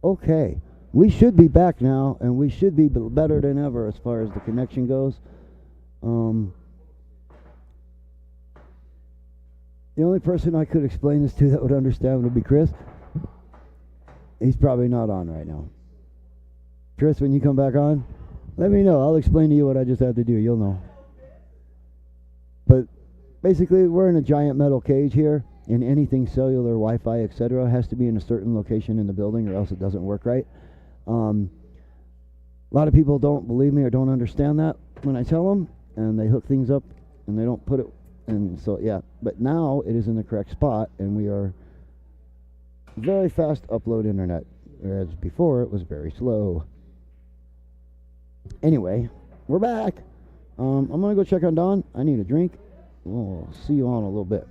Okay, we should be back now, and we should be better than ever as far as the connection goes. The only person I could explain this to that would understand would be Chris. He's probably not on right now. Chris, when you come back on, let me know. I'll explain to you what I just had to do. You'll know. But basically, we're in a giant metal cage here, and anything cellular, Wi-Fi, etc., has to be in a certain location in the building, or else it doesn't work right. A lot of people don't believe me or don't understand that when I tell them, and they hook things up, and they don't put it. And so, yeah. But now it is in the correct spot, and we are very fast upload internet, whereas before it was very slow. Anyway, we're back. I'm going to go check on Don. I need a drink. We'll see you on a little bit.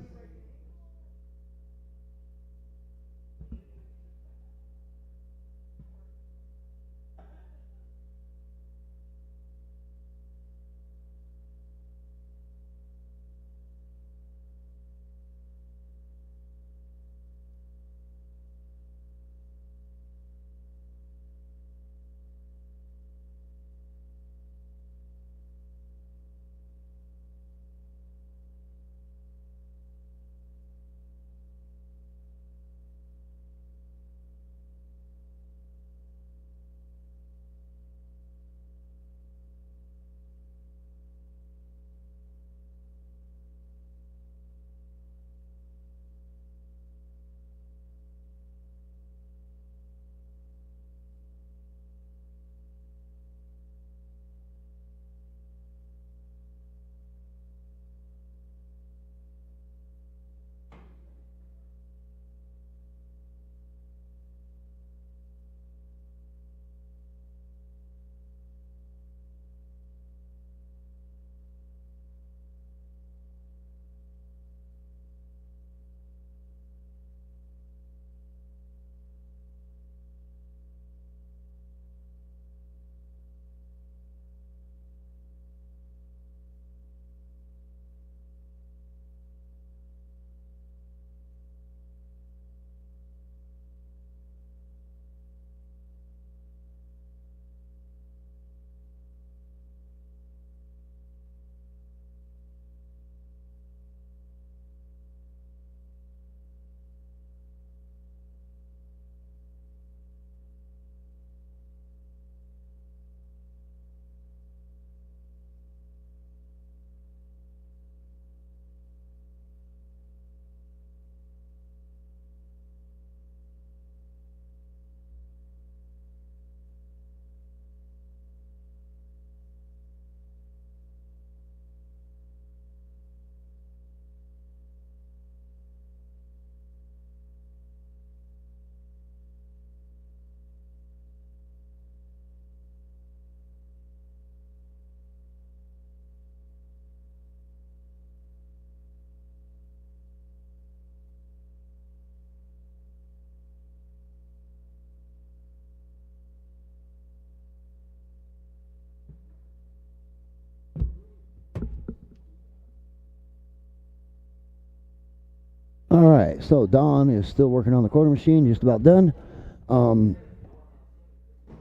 All right, so Don is still working on the quarter machine, just about done.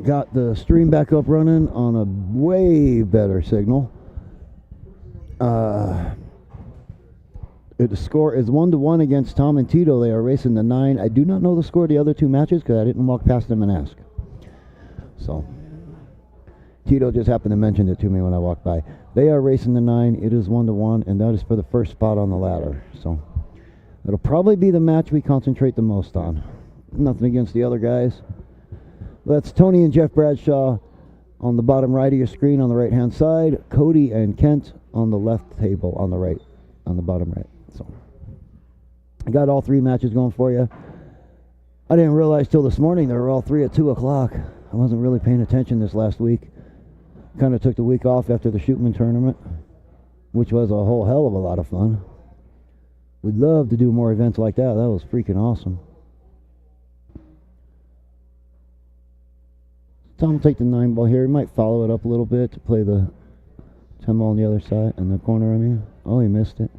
Got the stream back up running on a way better signal. The score is 1-1 against Tom and Tito. They are racing the 9. I do not know the score of the other two matches because I didn't walk past them and ask. So Tito just happened to mention it to me when I walked by. They are racing the 9. It is 1-1, and that is for the first spot on the ladder. So it'll probably be the match we concentrate the most on. Nothing against the other guys. That's Tony and Jeff Bradshaw on the bottom right of your screen on the right-hand side. Cody and Kent on the left table on the right, on the bottom right. So I got all three matches going for you. I didn't realize till this morning they were all three at 2 o'clock. I wasn't really paying attention this last week. Kind of took the week off after the Shootman tournament, which was a whole hell of a lot of fun. We'd love to do more events like that. That was freaking awesome. Tom will take the 9 ball here. He might follow it up a little bit to play the 10 ball on the other side, in the corner, I mean. Oh, he missed it.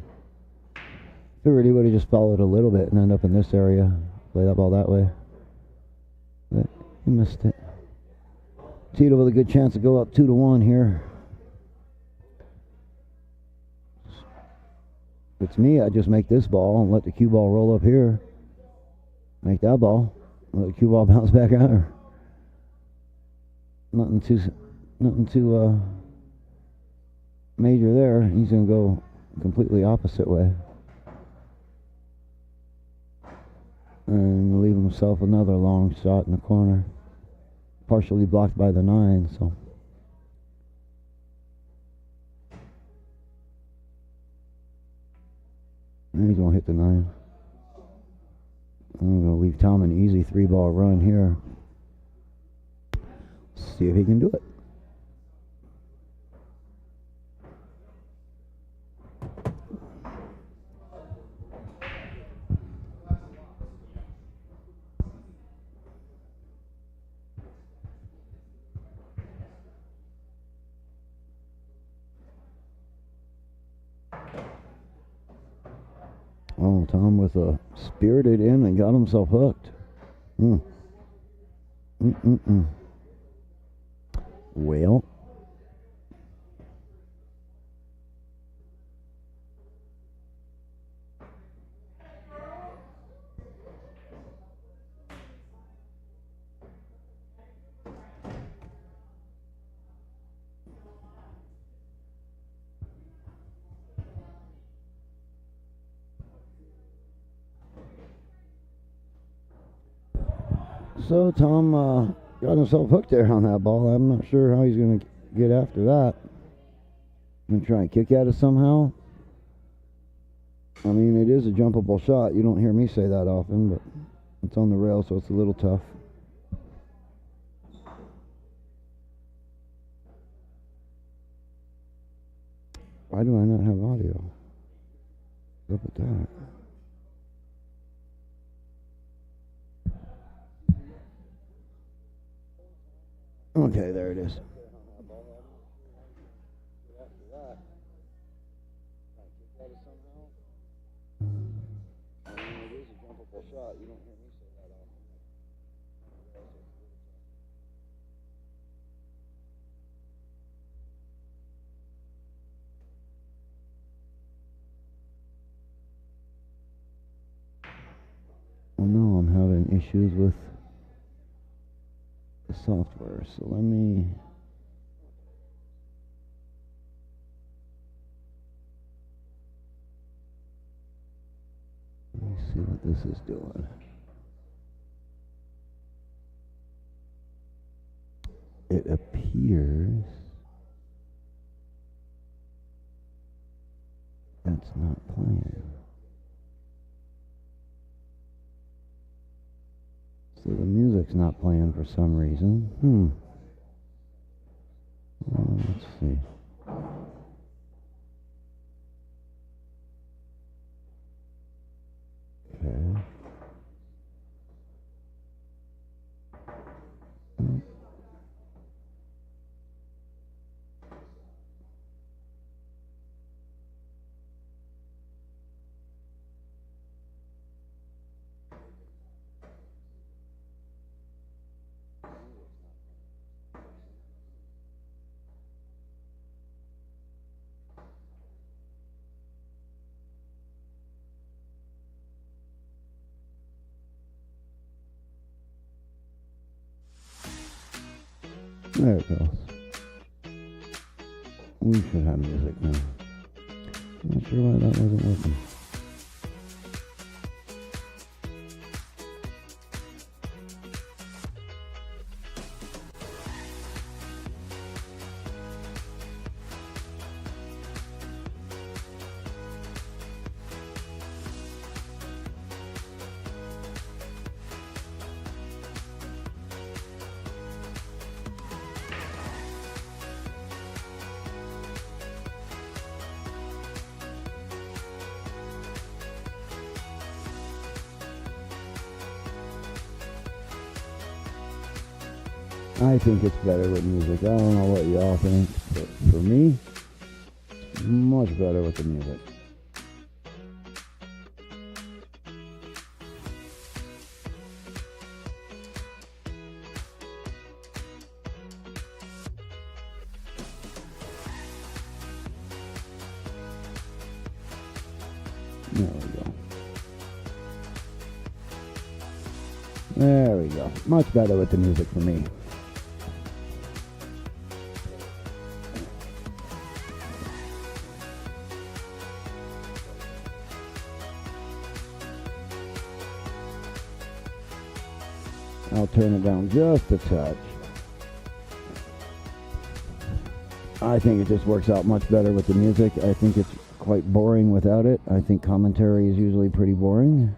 Figured he would have just followed a little bit and end up in this area. Play that ball that way. But He missed it. Tito with a good chance to go up 2-1 here. If it's me, I just make this ball and let the cue ball roll up here. Make that ball. Let the cue ball bounce back out. Nothing too major there. He's going to go completely opposite way. And leave himself another long shot in the corner. Partially blocked by the 9, so. And he's going to hit the 9. I'm going to leave Tom an easy 3-ball run here. See if he can do it. Oh, Tom with a spirited in and got himself hooked. Well. So Tom got himself hooked there on that ball. I'm not sure how he's going to get after that. I'm going to try and kick at it somehow. I mean, it is a jumpable shot. You don't hear me say that often, but it's on the rail, so it's a little tough. Why do I not have audio? Look at that. Okay, there it is. Well, no, I'm having issues with the software, so let me see what this is doing. It appears that's not playing. So the music's not playing for some reason. Well, let's see. Okay. There it goes. We should have music now. I'm not sure why that wasn't working. I think it's better with music. I don't know what y'all think, but for me, much better with the music. There we go. There we go. Much better with the music for me. I'll turn it down just a touch. I think it just works out much better with the music. I think it's quite boring without it. I think commentary is usually pretty boring.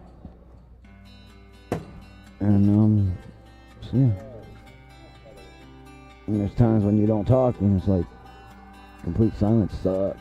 And, so yeah. And there's times when you don't talk and it's like, complete silence sucks.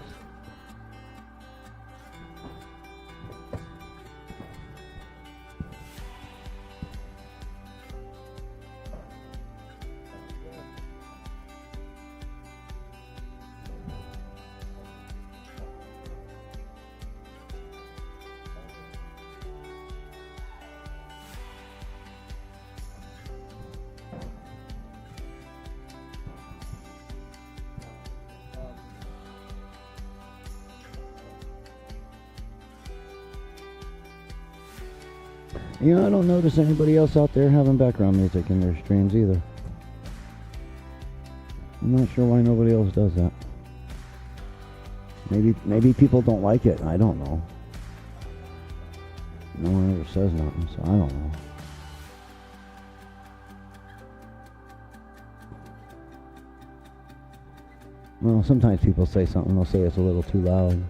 You know, I don't notice anybody else out there having background music in their streams either. I'm not sure why nobody else does that. Maybe people don't like it. I don't know. No one ever says nothing, so I don't know. Well, sometimes people say something, they'll say it's a little too loud.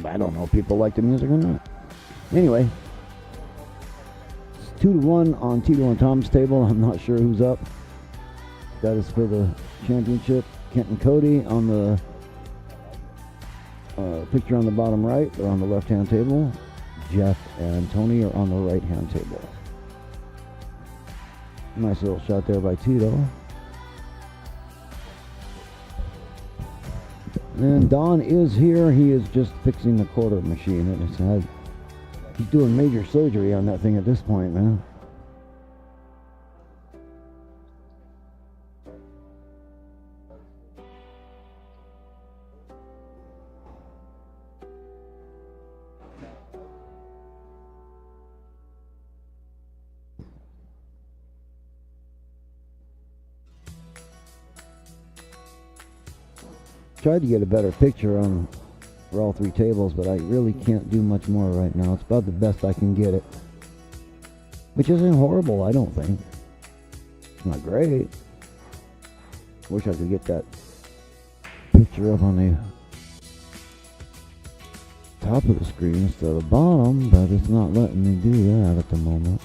I don't know if people like the music or not. Anyway, it's 2-1 on Tito and Tom's table. I'm not sure who's up. That is for the championship. Kent and Cody on the picture on the bottom right. They're on the left-hand table. Jeff and Tony are on the right-hand table. Nice little shot there by Tito. And Don is here. He is just fixing the quarter machine. He's doing major surgery on that thing at this point, man. Tried to get a better picture on for all three tables, but I really can't do much more right now. It's about the best I can get it, which isn't horrible, I don't think. It's not great. Wish I could get that picture up on the top of the screen instead of the bottom, but it's not letting me do that at the moment.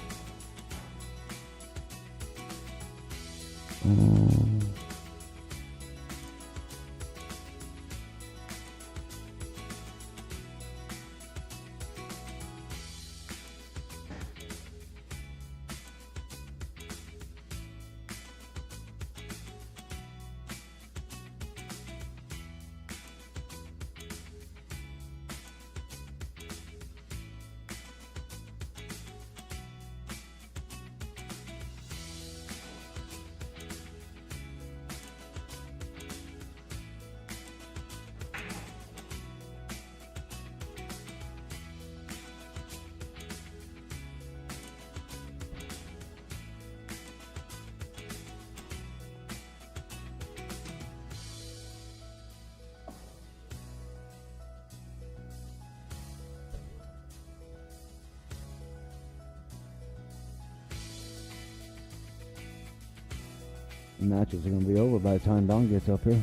Matches are going to be over by the time Don gets up here.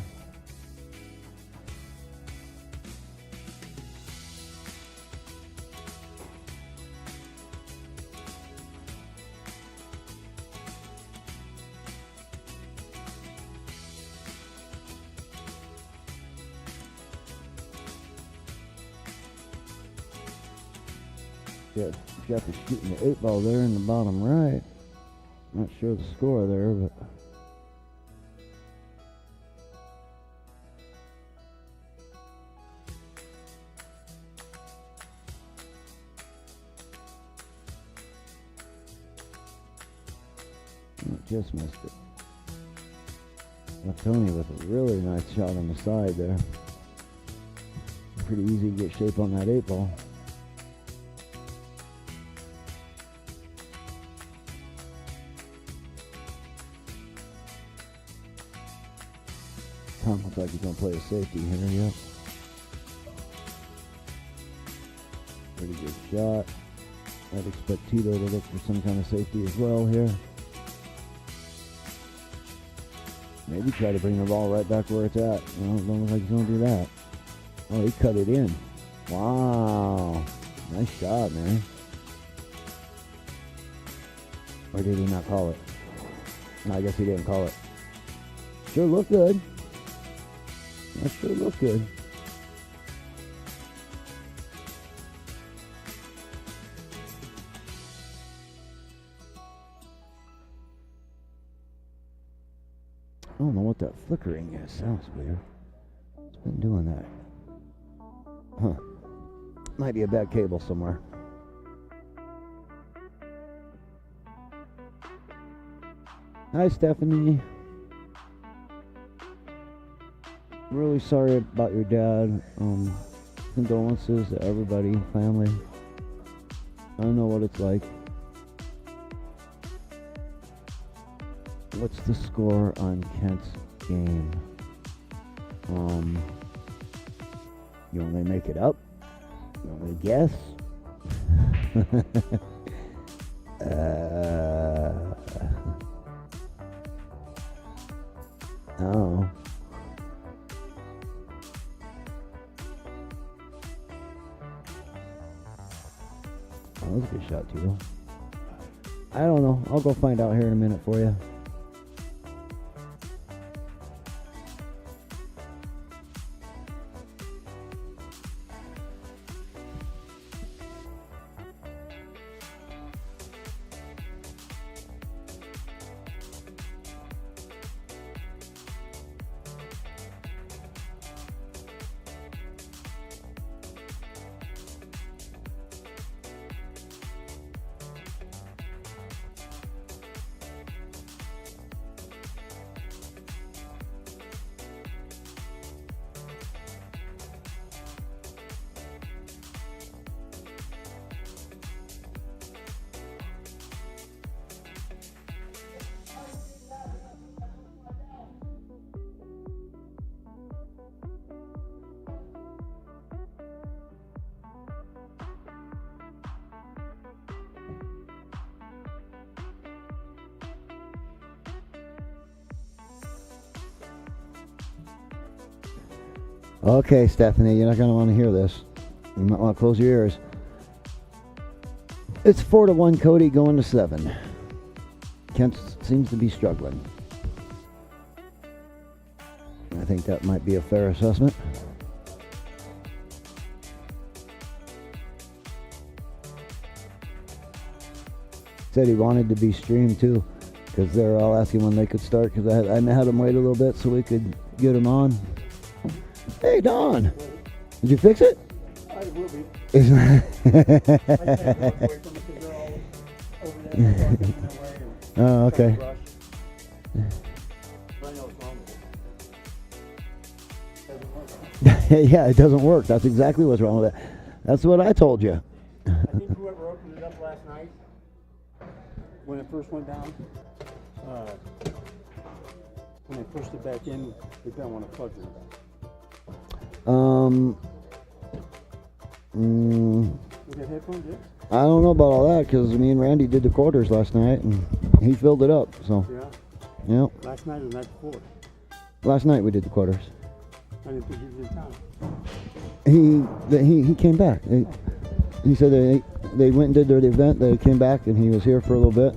Yeah, Jeff is shooting the 8-ball there in the bottom right. Not sure the score there, but... just missed it. Left Tony with a really nice shot on the side there. Pretty easy to get shape on that 8-ball. Tom looks like he's going to play a safety here, yep. Pretty good shot. I'd expect Tito to look for some kind of safety as well here. Maybe try to bring the ball right back where it's at. Well, it don't look like he's going to do that. Oh, he cut it in. Wow. Nice shot, man. Or did he not call it? No, I guess he didn't call it. Sure looked good. That sure looked good. I don't know what that flickering is. Sounds weird. It's been doing that. Huh. Might be a bad cable somewhere. Hi, Stephanie. Really sorry about your dad. Condolences to everybody, family. I know what it's like. What's the score on Kent's game? You want me to make it up? You want me to guess? Oh. That was a good shot, Tito. I don't know. I'll go find out here in a minute for you. Okay, Stephanie, you're not going to want to hear this. You might want to close your ears. It's 4-1 Cody going to 7. Kent seems to be struggling. I think that might be a fair assessment. Said he wanted to be streamed too, because they're all asking when they could start, because I had them wait a little bit so we could get him on. Hey, Don, did you fix it? I will be. Oh, okay. Yeah, it doesn't work. That's exactly what's wrong with it. That's what I told you. I think whoever opened it up last night, when it first went down, when they pushed it back in, they didn't want to plug it back. We got headphones, yeah? I don't know about all that, because me and Randy did the quarters last night, and he filled it up, so. Yeah? Yep. Last night or the night before? Last night we did the quarters. I didn't think he was in town. He came back. He said they went and did their event, they came back, and he was here for a little bit.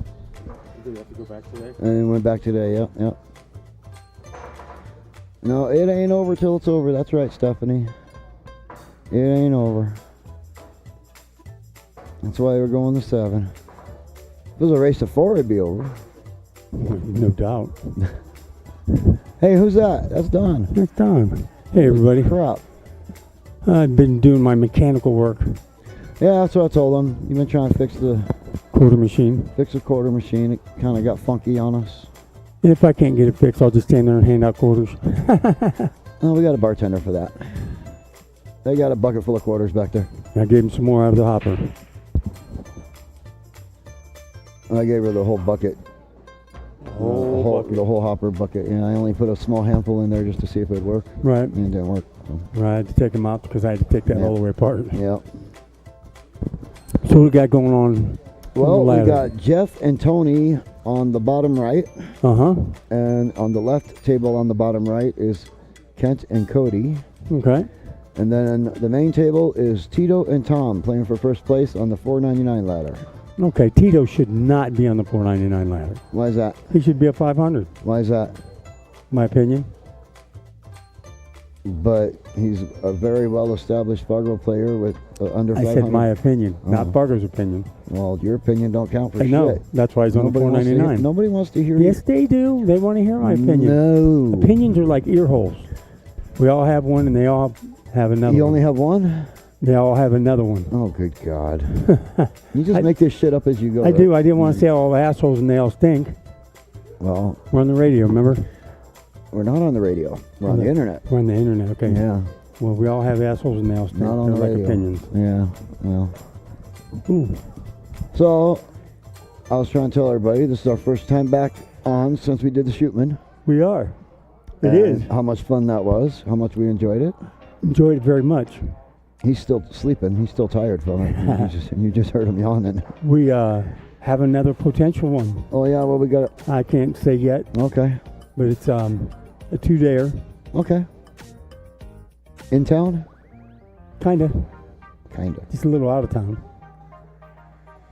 Did he have to go back today? And then went back today, yep. No, it ain't over till it's over. That's right, Stephanie. It ain't over. That's why we're going to 7. If it was a race to 4, it'd be over. No doubt. Hey, who's that? That's Don. It's Don. Hey, everybody. Crap. I've been doing my mechanical work. Yeah, that's what I told him. You've been trying to fix the Quarter machine. quarter machine. It kind of got funky on us. And if I can't get it fixed, I'll just stand there and hand out quarters. Oh, we got a bartender for that. They got a bucket full of quarters back there. I gave him some more out of the hopper. I gave her the whole bucket. Whole The whole hopper bucket. Yeah, I only put a small handful in there just to see if it would work. Right. And it didn't work. So. Right. I had to take them out because I had to take that Yeah. all the way apart. Yeah. So what we got going on? Well, the we ladder? got Jeff and Tony on the bottom right, Uh-huh. and on the left table on the bottom right is Kent and Cody. Okay. And then the main table is Tito and Tom playing for first place on the $4.99 ladder. Okay. Tito should not be on the $4.99 ladder. Why is that? He should be at 500, Why is that? my opinion. But he's a very well-established Fargo player with under I 500. said my opinion, not Oh. Fargo's opinion. Well, your opinion don't count for I know. shit. That's why he's on the Wants to hear, $4.99. nobody wants to hear Yes, they do. They want to hear my opinion. No. Opinions are like ear holes. We all have one, and they all have another You one. only have one? They all have another one. Oh, good God. You just I- make this shit up as you go. I do. right? I didn't want to say all the assholes and they all stink. Well, We're on the radio, remember? we're not on the radio. We're on the internet. We're on the internet. Okay. Yeah. Well, we all have assholes and they all stink. Not on They're the like radio. opinions. Yeah. Well. Ooh. So, I was trying to tell everybody this is our first time back on since we did the Shootman. We are. It And is. how much fun that was. How much we enjoyed it. Enjoyed it very much. He's still sleeping. He's still tired from it. you just heard him yawning. We have another potential one. Oh yeah. Well, we got. I can't say yet, Okay. but it's a 2-dayer. Okay. In town. Kinda. Kinda. Just a little out of town.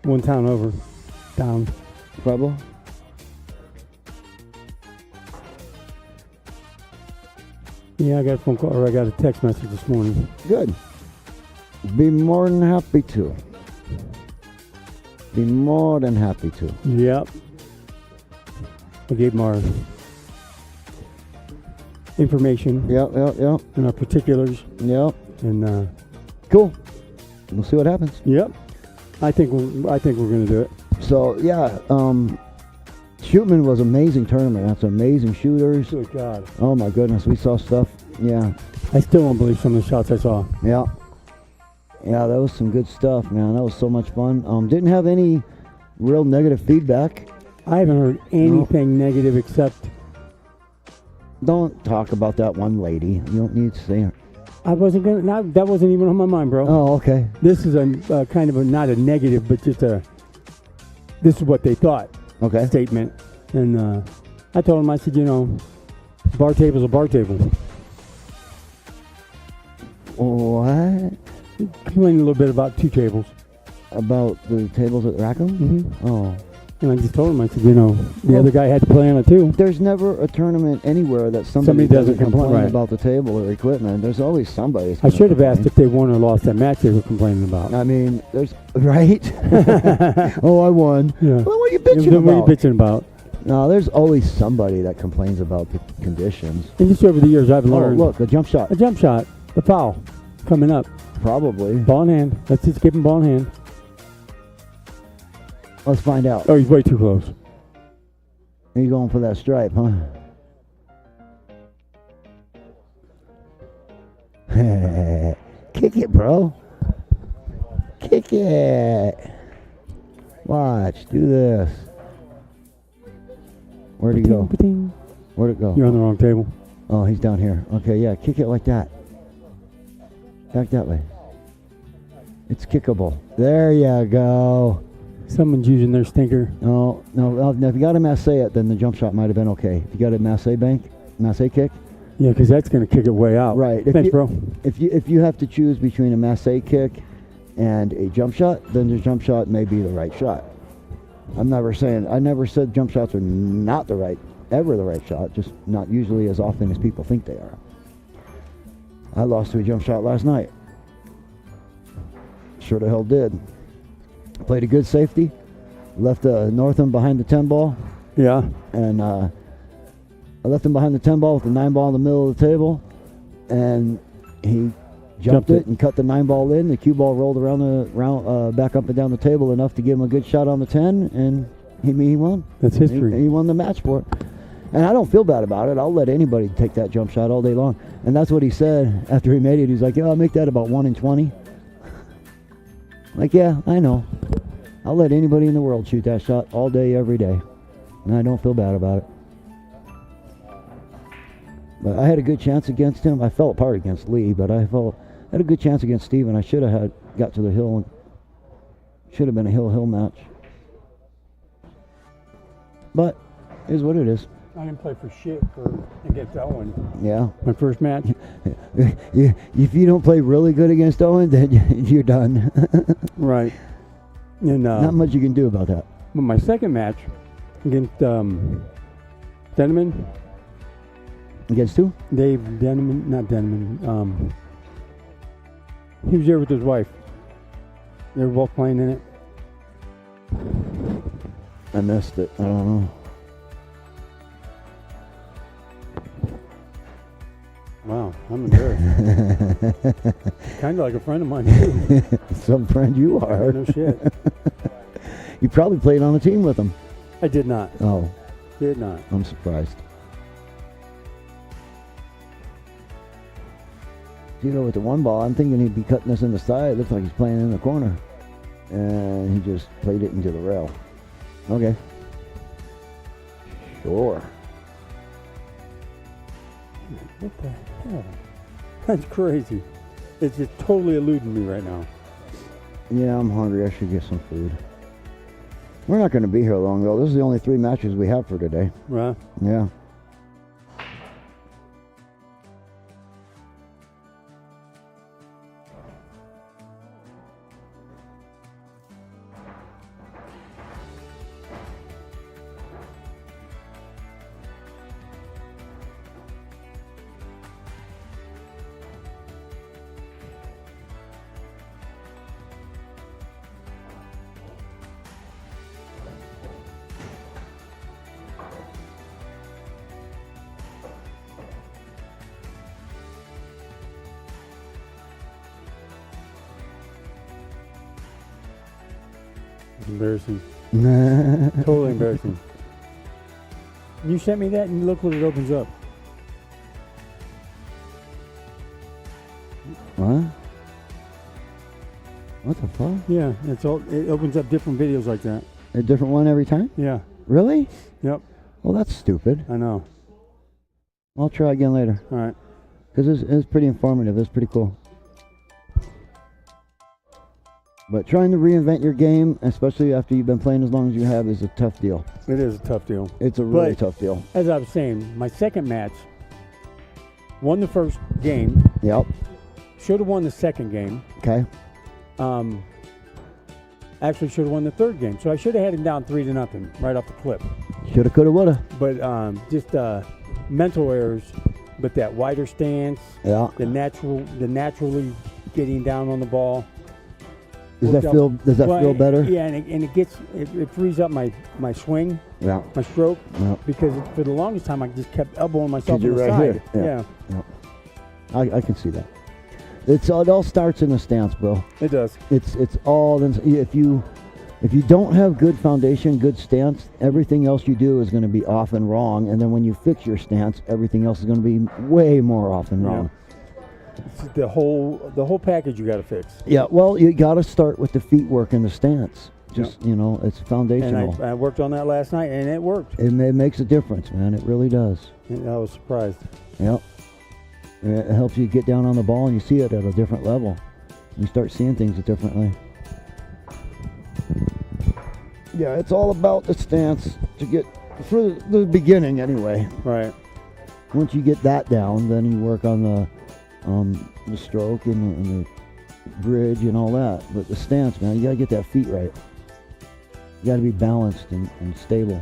One town over. Down. Pueblo. Yeah, I got a phone call, or I got a text message this morning. Good. Be more than happy to. Be more than happy to. Yep. I gave them our information Yep, and our particulars, yep. and Cool. We'll see what happens. yep. I think we're gonna do it. So yeah, Shootman was amazing tournament. That's amazing shooters. Good God. Oh my goodness, we saw stuff. Yeah, I still don't believe some of the shots I saw. yeah, yeah. That was some good stuff, man. That was so much fun. Didn't have any real negative feedback. I haven't heard anything negative except Don't talk about that one lady. You don't need to say her. I wasn't gonna. Not, that wasn't even on my mind, bro. Oh, okay. This is a kind of a not a negative, but just a. This is what they thought Okay. statement, and I told him, I said, bar table's a bar table. What Complained a little bit about 2 tables. about the tables at Rackham? Mm-hmm. Oh. And I just told him, I said, the other guy had to play on it too. There's never a tournament anywhere that somebody Somebody doesn't complain complain, right. about the table or equipment. There's always somebody. I should have asked if they won or lost that match they were complaining about. I mean, there's right. Oh, I won. Yeah. Well, what are you bitching Then what are you about? bitching about? No, there's always somebody that complains about the conditions. And just over the years, I've Oh, learned look, a jump shot. a jump shot, the foul, coming up, Probably. ball in hand. Let's just give him ball in hand. Let's find out. Oh, he's way too close. You going for that stripe, huh? Kick it, bro. Kick it. Watch. Do this. Where'd he go? Ba-ding, ba-ding. Where'd it go? You're on the wrong table. Oh, he's down here. Okay, yeah. Kick it like that. Back that way. It's kickable. There you go. Someone's using their stinker. No, if you got a masse it, then the jump shot might have been okay. If you got a masse kick, Yeah, because that's going to kick it way out. right. Thanks, bro. If you have to choose between a masse kick and a jump shot, then the jump shot may be the right shot. I never said jump shots are not the right shot, just not usually as often as people think they are. I lost to a jump shot last night. Sure the hell did. Played a good safety, left Northam behind the 10 ball, Yeah. and I left him behind the 10 ball with the 9 ball in the middle of the table, and he jumped it and cut the 9 ball in. The cue ball rolled back up and down the table enough to give him a good shot on the 10, and he won. That's history. He won the match for it. And I don't feel bad about it. I'll let anybody take that jump shot all day long. And that's what he said after he made it. He's like, yeah, I'll make that about 1 in 20. Like, yeah, I know. I'll let anybody in the world shoot that shot all day, every day. And I don't feel bad about it. But I had a good chance against him. I fell apart against Lee, but I had a good chance against Steven. I should have got to the hill. And should have been a hill match. But it is what it is. I didn't play for shit against Owen. Yeah. My first match. If you don't play really good against Owen, then you're done. Right. And Not much you can do about that. but my second match against Denneman, Against who? Dave Denneman, not Denneman. He was there with his wife. They were both playing in it. I missed it. I don't know. Wow, I'm embarrassed. Kind of like a friend of mine too. Some friend you are. No shit. You probably played on a team with him. I did not. Oh, Did not. I'm surprised. You know, with the one ball, I'm thinking he'd be cutting this in the side. It looks like he's playing in the corner. And he just played it into the rail. Okay. Sure. What the hell? That's crazy. It's just totally eluding me right now. Yeah, I'm hungry. I should get some food. We're not going to be here long, though. This is the only 3 matches we have for today. Right? Yeah. It's embarrassing. Totally embarrassing. You sent me that and look what it opens up. What? What the fuck? Yeah, it opens up different videos like that. A different one every time? Yeah. Really? Yep. Well, that's stupid. I know. I'll try again later. All right. Because it's pretty informative. It's pretty cool. But trying to reinvent your game, especially after you've been playing as long as you have, is a tough deal. It is a tough deal. It's a really But- tough deal. As I was saying, my second match, won the first game, Yep. should have won the second game. Okay. Actually should have won the third game. So I should have had him down 3-0 right off the clip. Shoulda, coulda, woulda. But just mental errors, but that wider stance, Yeah. the naturally getting down on the ball. Does that feel better? Yeah, and it frees up my swing, Yeah. my stroke, Yeah. because for the longest time I just kept elbowing myself 'Cause in the you're right side. here. Yeah. I can see that. It all starts in the stance, bro. It does. It's all if you don't have good foundation, good stance, everything else you do is going to be off and wrong. And then when you fix your stance, everything else is going to be way more off and wrong. It's the whole package you got to fix. Yeah. Well, you got to start with the feet work and the stance. Just it's foundational. And I worked on that last night, and it worked. It makes a difference, man. It really does. And I was surprised. Yep. It helps you get down on the ball and you see it at a different level. You start seeing things differently. Yeah, it's all about the stance to get for the beginning anyway. Right. Once you get that down, then you work on the stroke and the bridge and all that. But the stance, man, you gotta get that feet right. You gotta be balanced and stable.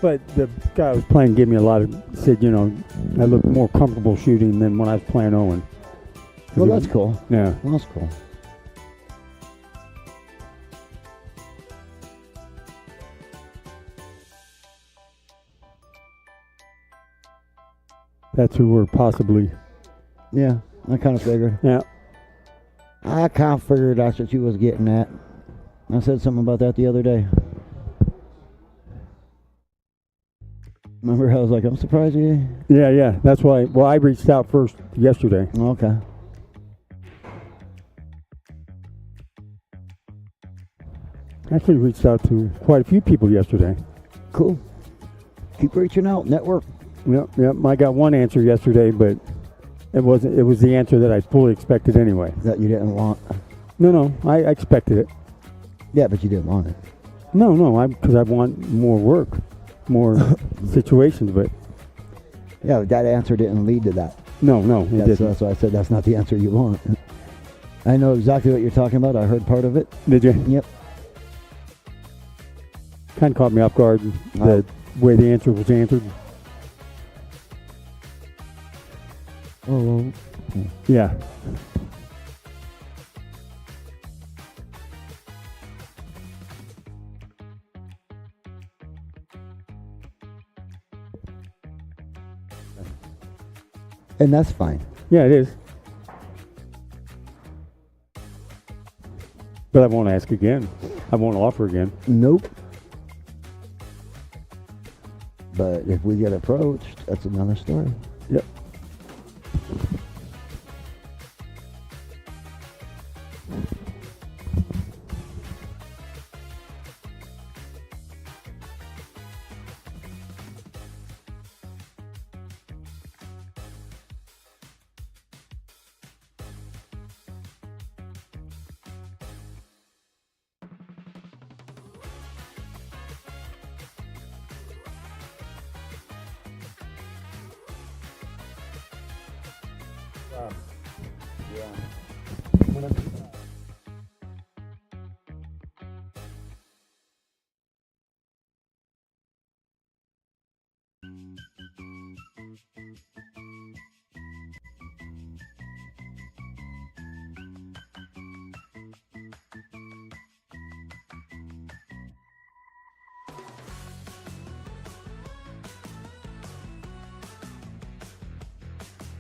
But the guy I was playing gave me said, I look more comfortable shooting than when I was playing Owen. Well, that's cool. Yeah. Well, that's cool. That's who we're possibly. Yeah, I kind of figured. Yeah. I kind of figured that's what you was getting at. I said something about that the other day. Remember, I was like, I'm surprised you. Yeah. That's why. Well, I reached out first yesterday. Okay. Actually, reached out to quite a few people yesterday. Cool. Keep reaching out. Network. Yep. I got one answer yesterday, but it wasn't. It was the answer that I fully expected anyway. That you didn't want. No, I expected it. Yeah, but you didn't want it. No, because I want more work, more situations, but Yeah, but that answer didn't lead to that. no, it didn't. That's why I said that's not the answer you want. I know exactly what you're talking about. I heard part of it. Did you? Yep. Kind of caught me off guard, the way the answer was answered. Oh, Yeah. and that's fine. Yeah, it is. But I won't ask again. I won't offer again. Nope. But if we get approached, that's another story. Yep.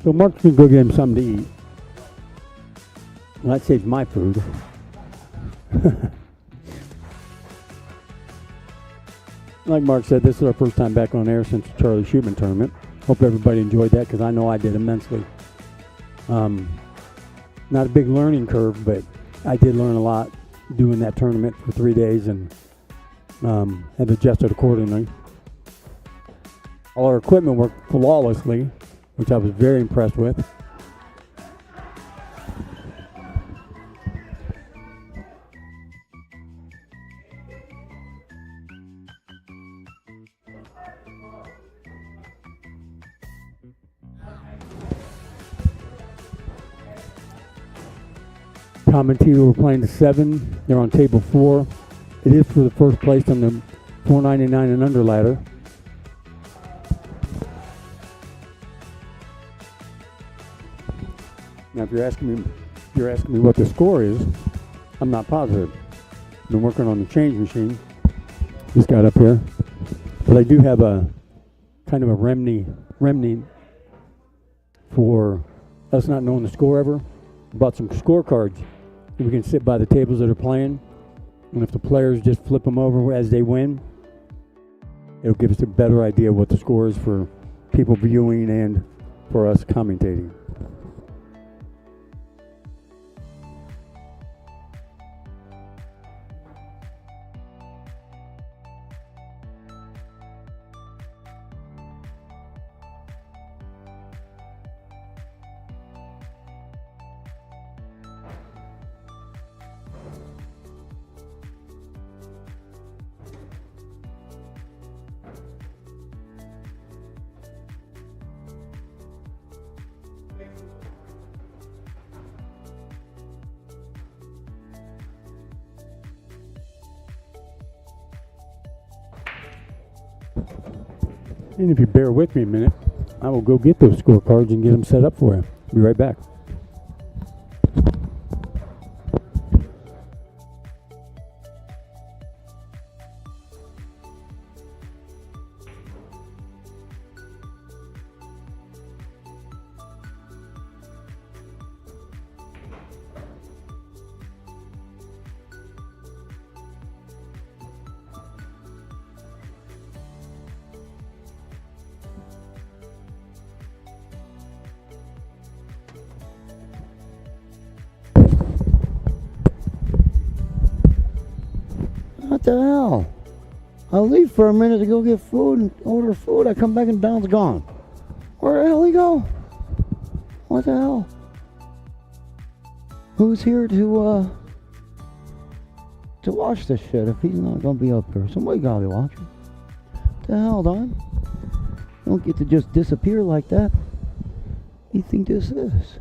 So Mark's gonna go get him something to eat. Well, that saves my food. Like Mark said, this is our first time back on air since the Charlie Shootman tournament. Hope everybody enjoyed that because I know I did immensely. Not a big learning curve, but I did learn a lot doing that tournament for 3 days and have adjusted accordingly. All our equipment worked flawlessly, which I was very impressed with. Tom and Tito were playing to 7. They're on table 4. It is for the first place on the 499 and under ladder. Now, if you're asking me what the score is, I'm not positive. Been working on the change machine. Just got up here, but I do have a kind of a remnant for us not knowing the score ever. Bought some scorecards. We can sit by the tables that are playing, and if the players just flip them over as they win, it'll give us a better idea what the score is for people viewing and for us commentating. And if you bear with me a minute, I will go get those scorecards and get them set up for you. Be right back. the hell? I'll leave for a minute to go get food and order food. I come back and Don's gone. Where the hell he go? What the hell? Who's here to watch this shit if he's not gonna be up here? Somebody gotta be watching. What the hell, Don? You don't get to just disappear like that. What do you think this is?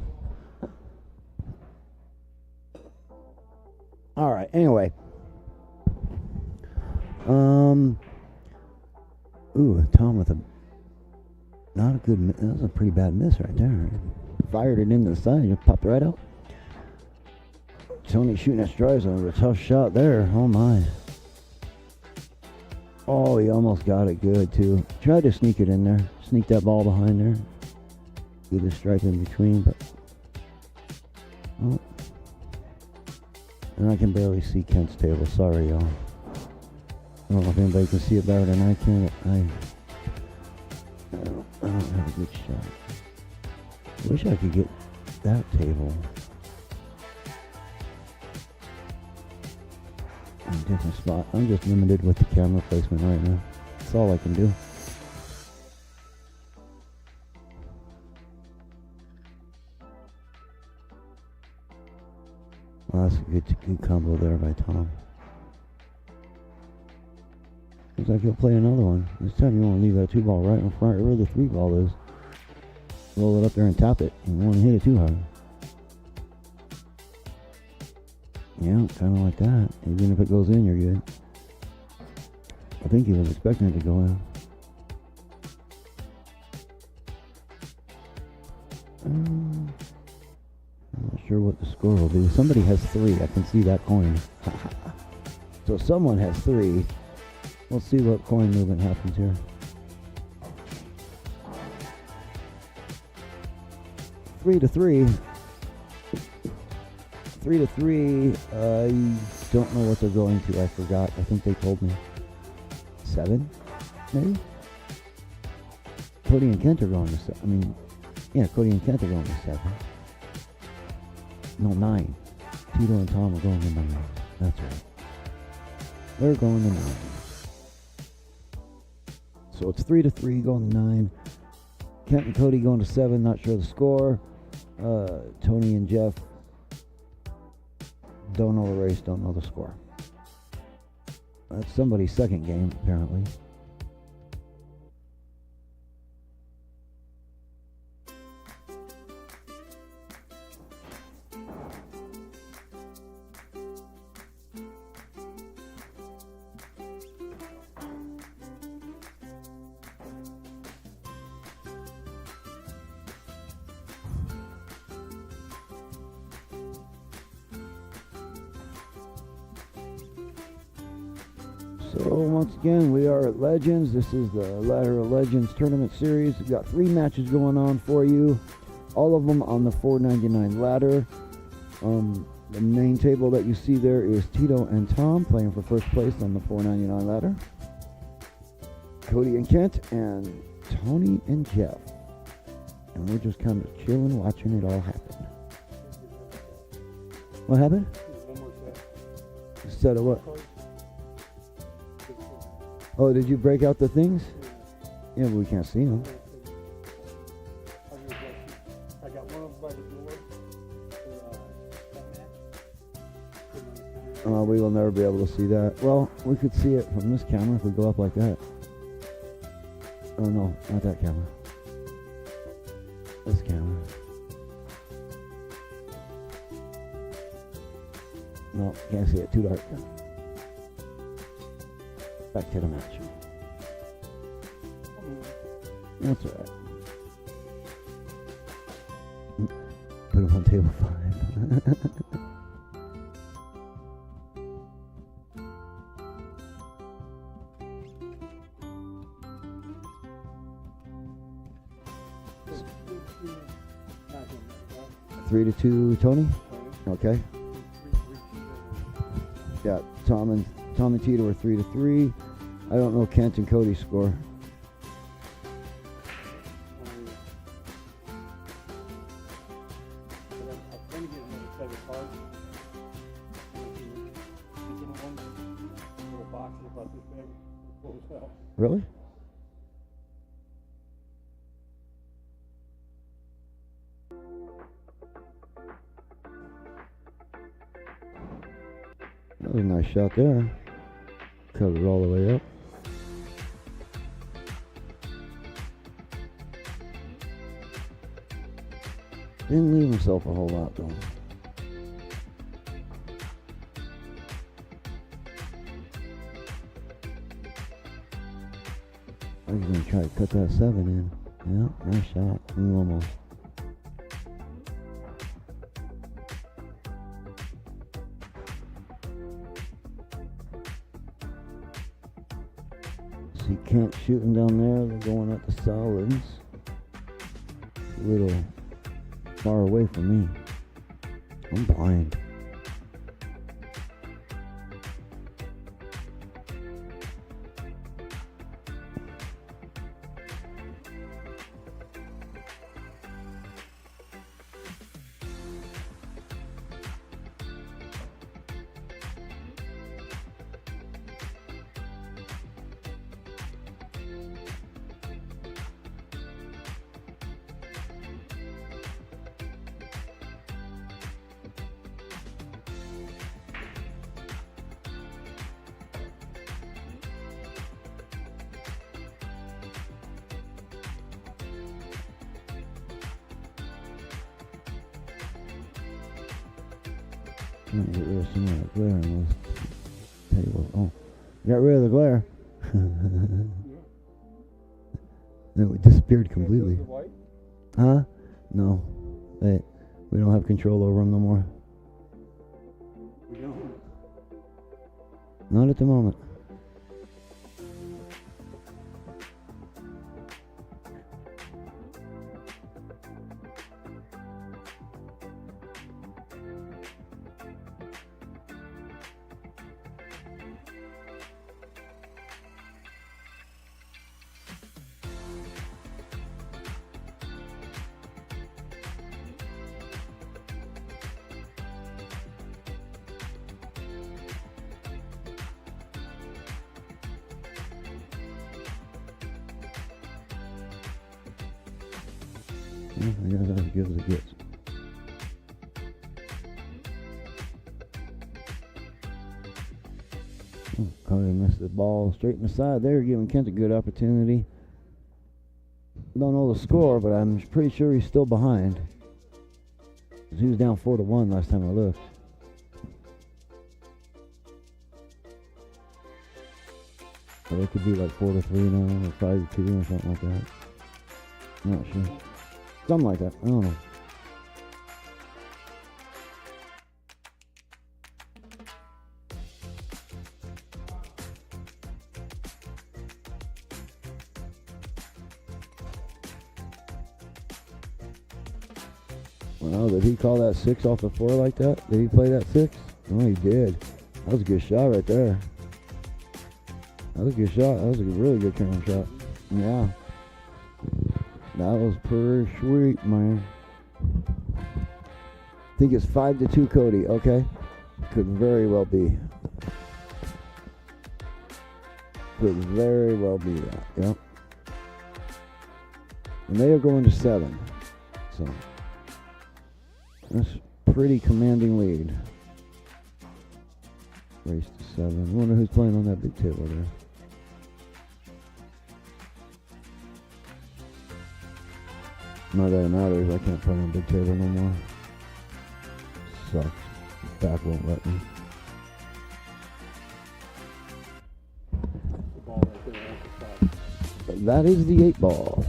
Alright, anyway. Ooh, Tom with a not a good. That was a pretty bad miss right there. Fired it into the side, it popped right out. Tony shooting at strides on a tough shot there. Oh my. Oh, he almost got it good too. Tried to sneak it in there. Sneak that ball behind there. Do the stripe in between, but oh. And I can barely see Kent's table. Sorry, y'all. I don't know if anybody can see it better than I can. I don't have a good shot. I wish I could get that table in a different spot. I'm just limited with the camera placement right now. That's all I can do. Well, that's a good combo there by Tom. Looks like he'll play another one. This time you want to leave that 2 ball right in front where the 3 ball is. Roll it up there and tap it. You don't want to hit it too hard. Yeah, kind of like that. Even if it goes in, you're good. I think he was expecting it to go in. I'm not sure what the score will be. Somebody has 3. I can see that coin. So someone has 3. We'll see what coin movement happens here. 3-3. 3-3. I don't know what they're going to. I forgot. I think they told me 7, maybe. Cody and Kent are going to 7. Cody and Kent are going to 7. No, 9. Tito and Tom are going to 9. That's right. They're going to 9. So it's 3-3 going to 9. Kent and Cody going to 7. Not sure the score. Tony and Jeff don't know the race, don't know the score. That's somebody's second game, apparently. So once again, we are at Legends. This is the Ladder of Legends Tournament Series. We've got 3 matches going on for you. All of them on the $4.99 ladder. The main table that you see there is Tito and Tom playing for first place on the $4.99 ladder. Cody and Kent and Tony and Jeff. And we're just kind of chilling, watching it all happen. What happened? One more set. Set of what? Oh, did you break out the things? Yeah, but we can't see them. I got one by the door. We will never be able to see that. Well, we could see it from this camera if we go up like that. Oh no, not that camera. This camera. No, can't see it. Too dark. Back to the match. That's alright. Put him on table 5. Three to 2, Tony. Okay. Yeah, Tom and Tito are 3-3. I don't know Kent and Cody's score. about this big. Full as hell. Really? That was a nice shot there. Cut it all the way up. Didn't leave himself a whole lot though. I was gonna try to cut that 7 in. Yeah, nice shot. Ooh, almost. See Kent shooting down there. They're going at the solids. A little far away from me. I'm blind. I'm gonna get rid of some of that glare and let's tell you what. Oh, got rid of the glare. No, it disappeared completely. The white? Huh? No. Hey, we don't have control over them no more. We don't. Not at the moment. Yeah, I guess that's as good as it gets. Oh, Cody missed the ball straight in the side there, giving Kent a good opportunity. Don't know the score, but I'm pretty sure he's still behind. 'Cause he was down 4-1 last time I looked. So it could be like 4-3 now, or 5-2 or something like that. I'm not sure. Something like that. I don't know. Well, did he call that 6 off the floor like that? Did he play that 6? Oh, he did. That was a good shot right there. That was a good shot. That was a really good turn shot. Yeah. That was pretty sweet, man. I think it's 5-2 Cody. Okay. Could very well be. Could very well be that. Yep. And they are going to 7. So that's pretty commanding lead. Race to 7. I wonder who's playing on that big table there. Not that it matters, I can't play on a big table no more. Sucks. Back won't let me. The ball right there off the top. But that is the 8 ball.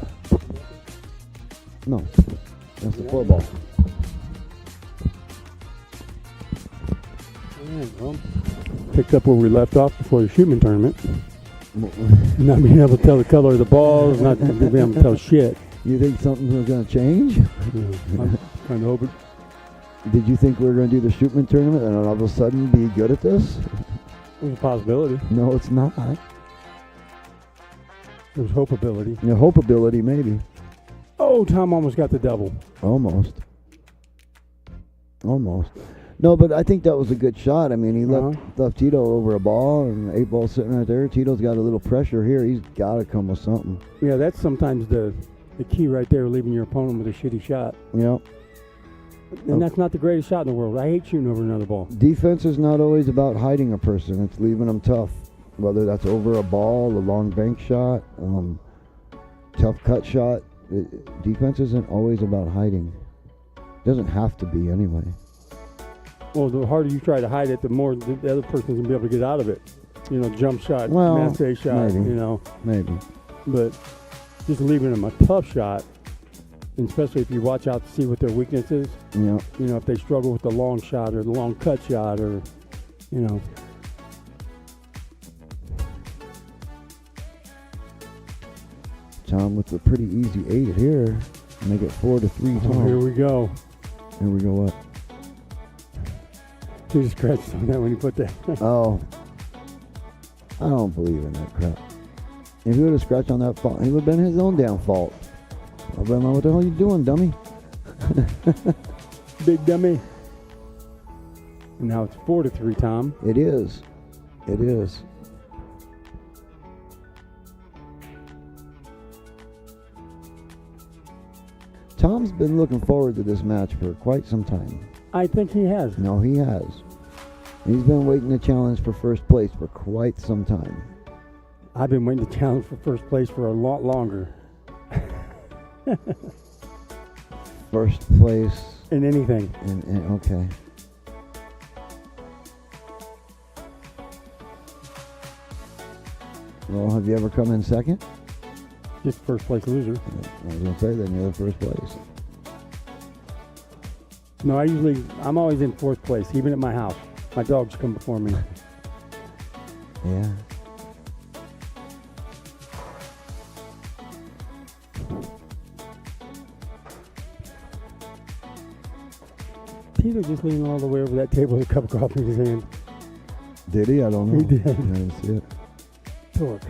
No, that's the 4 ball. And, well, picked up where we left off before the Shootman tournament. Not being able to tell the color of the balls, not being able to tell shit. You think something's going to change? Yeah, I'm kind of hoping. Did you think we were going to do the Shootman tournament and all of a sudden be good at this? There's a possibility. No, it's not. There's hopeability. Your hopeability, maybe. Oh, Tom almost got the double. Almost. Almost. No, but I think that was a good shot. I mean, he Uh-huh. left Tito over a ball, and 8 ball sitting right there. Tito's got a little pressure here. He's got to come with something. Yeah, that's sometimes the key right there, leaving your opponent with a shitty shot. Yep. And that's not the greatest shot in the world. I hate shooting over another ball. Defense is not always about hiding a person. It's leaving them tough. Whether that's over a ball, a long bank shot, tough cut shot. Defense isn't always about hiding. Doesn't have to be anyway. Well, the harder you try to hide it, the more the other person's going to be able to get out of it. You know, jump shot, Well, masse shot, maybe. you know. Maybe. But just leaving them a tough shot, and especially if you watch out to see what their weakness is, Yeah. you know, if they struggle with the long shot or the long cut shot or, you know. Tom with a pretty easy 8 here. Make it 4-3. Oh, Tom. here we go. Here we go up. He just scratched on that when he put that. Oh. I don't believe in that crap. If he would have scratched on that fault, it would have been his own damn fault. I'll be like, what the hell are you doing, dummy? Big dummy. And now it's 4-3, Tom. It is. It is. Tom's been looking forward to this match for quite some time. I think he has. No, he has. He's been waiting to challenge for first place for quite some time. I've been waiting to challenge for first place for a lot longer. First place In anything. in okay. Well, have you ever come in second? Just first place loser. I was gonna say then you're the first place. No, I'm always in fourth place, even at my house. My dogs come before me. Yeah. Tito just leaning all the way over that table with a cup of coffee in his hand. Did he? I don't know. He did. I didn't see it. Torque.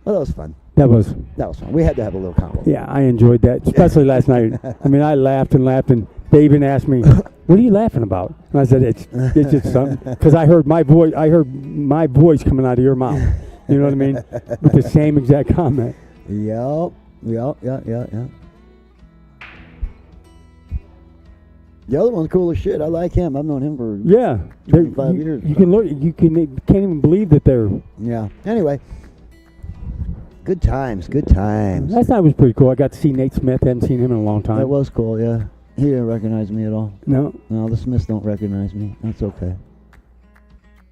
Well, that was fun. That was, That was fun. We had to have a little combo. yeah, I enjoyed that, especially last night. I mean, I laughed and laughed, and they even asked me, "What are you laughing about?" And I said, "It's just something," because I heard my voice coming out of your mouth. You know what I mean? With the same exact comment. Yep. Yeah. The other one's cool as shit. I like him. I've known him for Yeah, 25 years. You can look. Can't even believe that they're. Yeah. Anyway, good times. Good times. Last night was pretty cool. I got to see Nate Smith. Haven't seen him in a long time. That was cool. Yeah. He didn't recognize me at all. No. No, the Smiths don't recognize me. That's okay.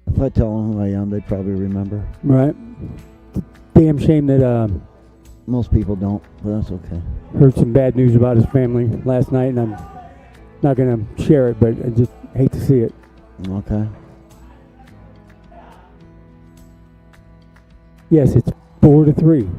If I tell them who I am, they'd probably remember. Right. Damn shame that Most people don't, but that's okay. heard some bad news about his family last night, and I'm not gonna share it, but I just hate to see it. Okay. Yes, it's 4-3.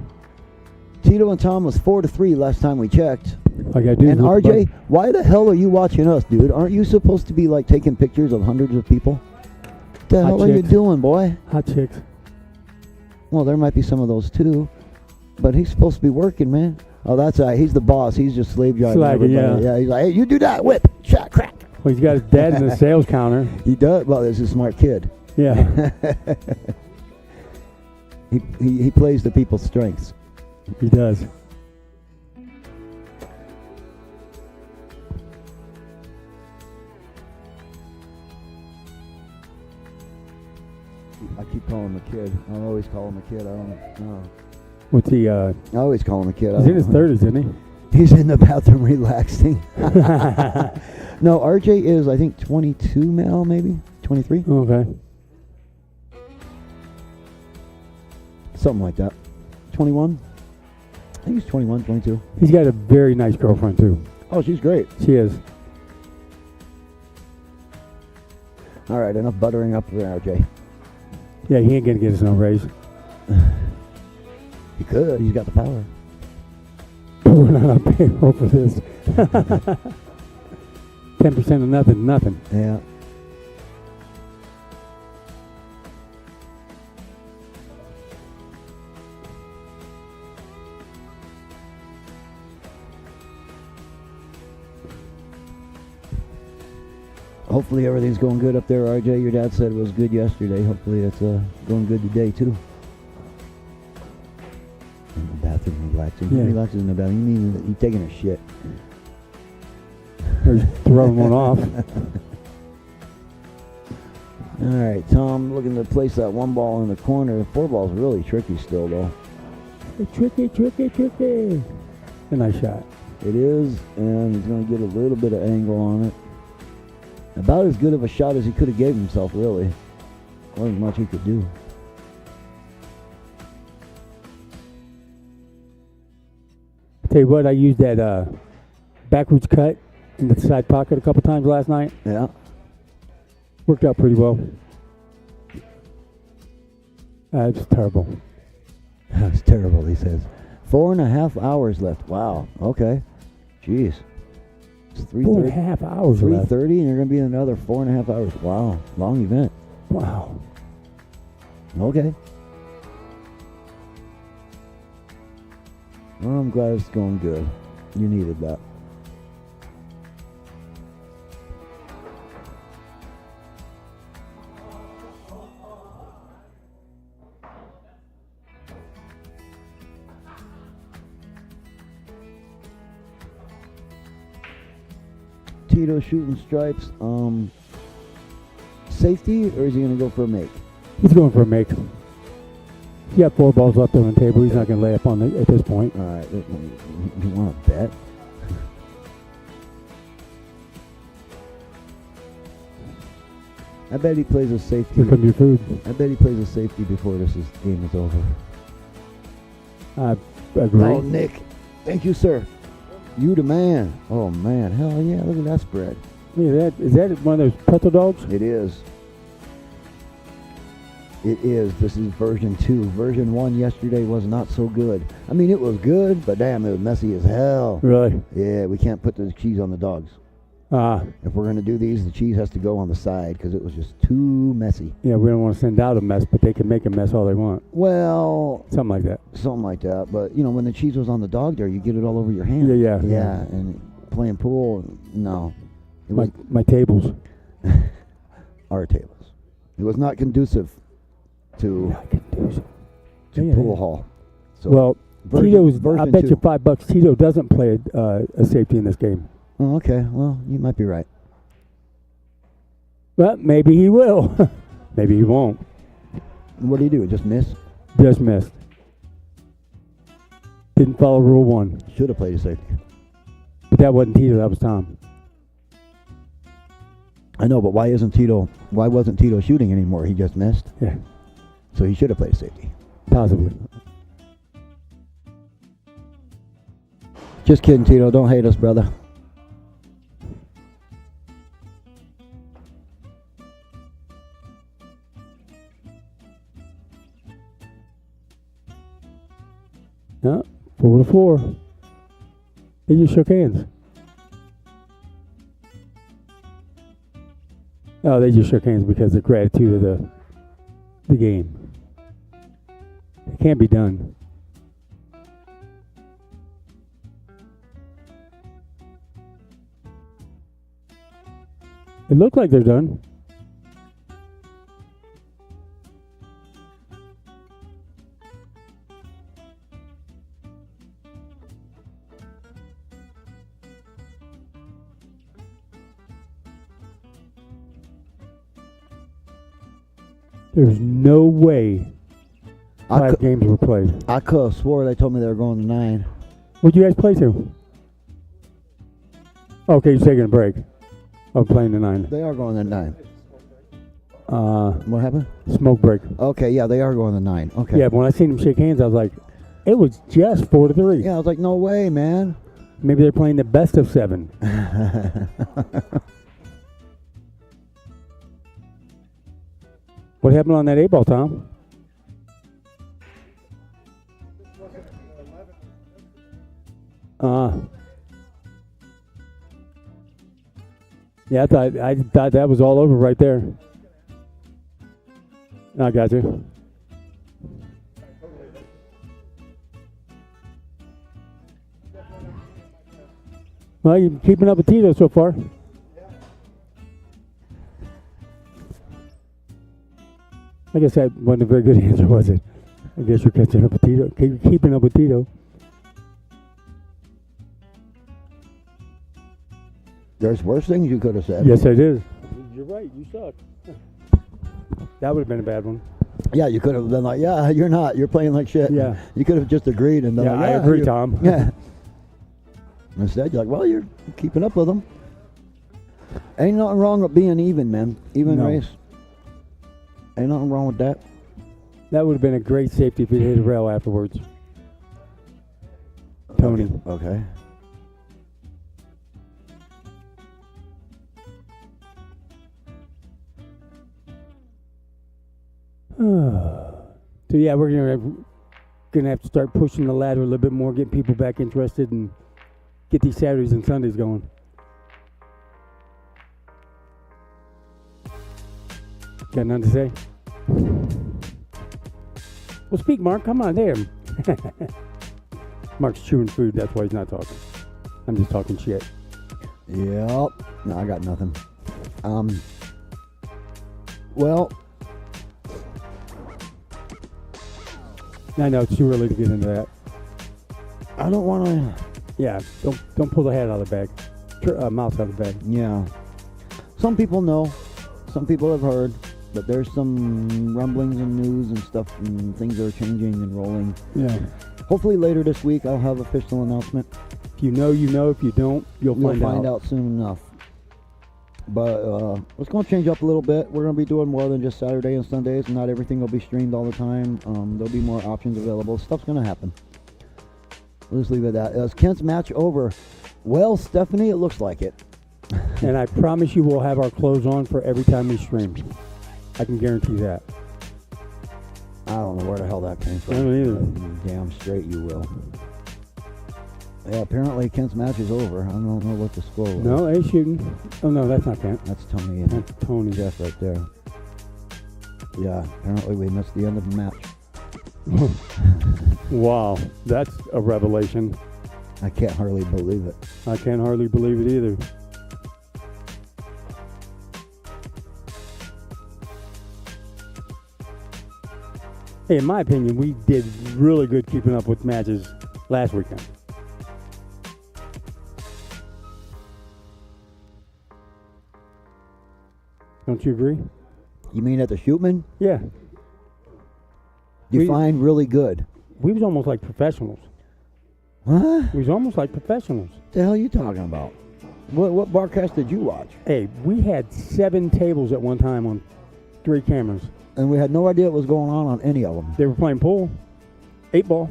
Tito and Tom was 4-3 last time we checked. All I gotta do is And look RJ, above. why the hell are you watching us, dude? Aren't you supposed to be like taking pictures of hundreds of people? What the Hot hell are you chicks. doing, boy? Hot chicks. Well, there might be some of those too, but he's supposed to be working, man. Oh, that's all right. He's the boss. He's just slave driving Slacking, everybody. yeah. He's like, hey, you do that. Whip. Shot. Crack. Well, he's got his dad in the sales counter. He does. Well, he's a smart kid. Yeah, he plays to people's strengths. he does. I keep calling him a kid. I always call him a kid. I don't know. What's he? I always call him a kid. I He's in don't his know. 30s, isn't he? He's in the bathroom relaxing. No, RJ is, I think, 22 now, maybe 23, Okay. something like that. 21. I think he's 21, 22. He's got a very nice girlfriend too. Oh, she's great. She is. All right, enough buttering up for RJ. Yeah, he ain't gonna get us no raise. He could. He's got the power. We're not on payroll for this. 10% of nothing. Yeah. Hopefully everything's going good up there, RJ. Your dad said it was good yesterday. Hopefully it's going good today, too. In the bathroom, relaxing. He Yeah. relaxes in the bathroom. You mean he's taking a shit. Or throwing one off. All right, Tom looking to place that one ball in the corner. Four ball's really tricky still, though. Tricky. A nice shot. It is, and he's going to get a little bit of angle on it. About as good of a shot as he could have gave himself, really. Wasn't much he could do. Tell you what, I used that backwards cut in the side pocket a couple times last night. Yeah. Worked out pretty well. It's terrible. That's terrible, he says. 4.5 hours left. Wow. Okay. Jeez. It's 4.5 hours left. 3:30, and you're going to be in another 4.5 hours. Wow. Long event. Wow. Okay. Well, I'm glad it's going good. You needed that. Tito shooting stripes. Safety, or is he going to go for a make? He's going for a make. He got 4 balls left on the table. He's not going to lay up on it at this point. All right. You want to bet? I bet he plays a safety. Here comes your food. I bet he plays a safety before game is over. I agree. Oh, Nick. Thank you, sir. You the man. Oh, man. Hell yeah. Look at that spread. Look at that. Is that one of those pretzel dogs? It is. It is. This is version 2. Version 1 yesterday was not so good. I mean, it was good, but damn, it was messy as hell. Really? Yeah, we can't put the cheese on the dogs. If we're going to do these, the cheese has to go on the side because it was just too messy. Yeah, we don't want to send out a mess, but they can make a mess all they want. Well, Something like that. something like that. But, you know, when the cheese was on the dog there, you get it all over your hand. Yeah. Yeah, and playing pool, no. It was My tables. our tables. It was not conducive to Yeah. pool hall. So Well, Tito's, I version bet you two. $5 Tito doesn't play a safety in this game. Oh, okay. Well, you might be right. But maybe he will. Maybe he won't. What do you do? Just miss? Just missed. Didn't follow rule 1. Should have played a safety. But that wasn't Tito, that was Tom. I know, but why wasn't Tito shooting anymore? He just missed. Yeah, So he should have played safety. possibly. Just kidding, Tito. Don't hate us, brother. No, 4-4. They just shook hands. Oh, they just shook hands because of gratitude of the game. It can't be done. It looked like they're done. There's no way I 5 could games were played. have swore they told me they were going to 9. What'd you guys play to? Okay, you're taking a break. Oh, playing the 9. They are going to 9. What happened? Smoke break. Okay, yeah, they are going to 9. Okay. Yeah, but when I seen them shake hands, I was like, it was just 4-3. Yeah, I was like, no way, man. Maybe they're playing the best of 7. What happened on that 8-ball, Tom? Yeah, I thought that was all over right there. I got you. Well, you're keeping up with Tito so far. I guess that wasn't a very good answer, was it? I guess you're catching up with Tito. Keeping up with Tito. There's worse things you could have said. Yes, it is. You're right. You suck. That would have been a bad one. Yeah, you could have been like, yeah, you're not. You're playing like shit. Yeah. You could have just agreed and been Yeah, like, I agree, you- Tom. Yeah. Instead, you're like, well, you're keeping up with them. Ain't nothing wrong with being even, man. Even No. race. Ain't nothing wrong with that. That would have been a great safety if he hit a rail afterwards. Tony. Okay. So yeah, we're gonna have to start pushing the ladder a little bit more, get people back interested, and get these Saturdays and Sundays going. Got nothing to say? Well, speak, Mark. Come on, there. Mark's chewing food. That's why he's not talking. I'm just talking shit. Yep. No, I got nothing. Well, I know it's too early to get into that. I don't want to. Yeah, don't pull the head out of the bag. Mouse out of the bag. Yeah. Some people know. Some people have heard. But there's some rumblings and news and stuff and things are changing and rolling. Yeah. Hopefully later this week I'll have official announcement. If you know, you know. If you don't, you'll We'll find find out soon enough. But it's going to change up a little bit. We're going to be doing more than just Saturday and Sundays. Not everything will be streamed all the time. There'll be more options available. Stuff's going to happen. We'll just leave it at that. Is Kent's match over? Well, Stephanie, it looks like it. And I promise you we'll have our clothes on for every time we stream. I can guarantee that. I don't know where the hell that came from. I don't either. Damn straight you will. Yeah, apparently Kent's match is over. I don't know what the score was. No, A shooting. Oh no, that's not Kent. That's Tony and That's Tony. Jeff right there. Yeah, apparently we missed the end of the match. Wow, that's a revelation. I can't hardly believe it. I can't hardly believe it either. Hey, in my opinion, we did really good keeping up with matches last weekend. Don't you agree? You mean at the Shootman? Yeah. Define really good. We was almost like professionals. Huh? We was almost like professionals. What the hell are you talking about? What broadcast did you watch? Hey, we had 7 tables at one time on 3 cameras. And we had no idea what was going on any of them. They were playing pool, 8 ball,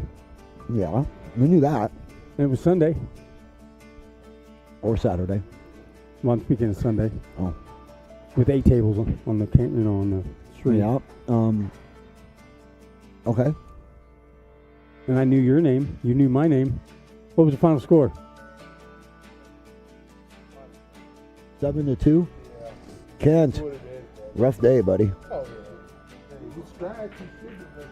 Yeah, we knew that. and it was Sunday. Or Saturday. Well, I'm speaking of Sunday. Oh. With 8 tables on the on the stream. Yeah. Okay. And I knew your name. You knew my name. What was the final score? 7-2. Kent, rough day, buddy. Oh, yeah. Hey, he's scratched. He should have been.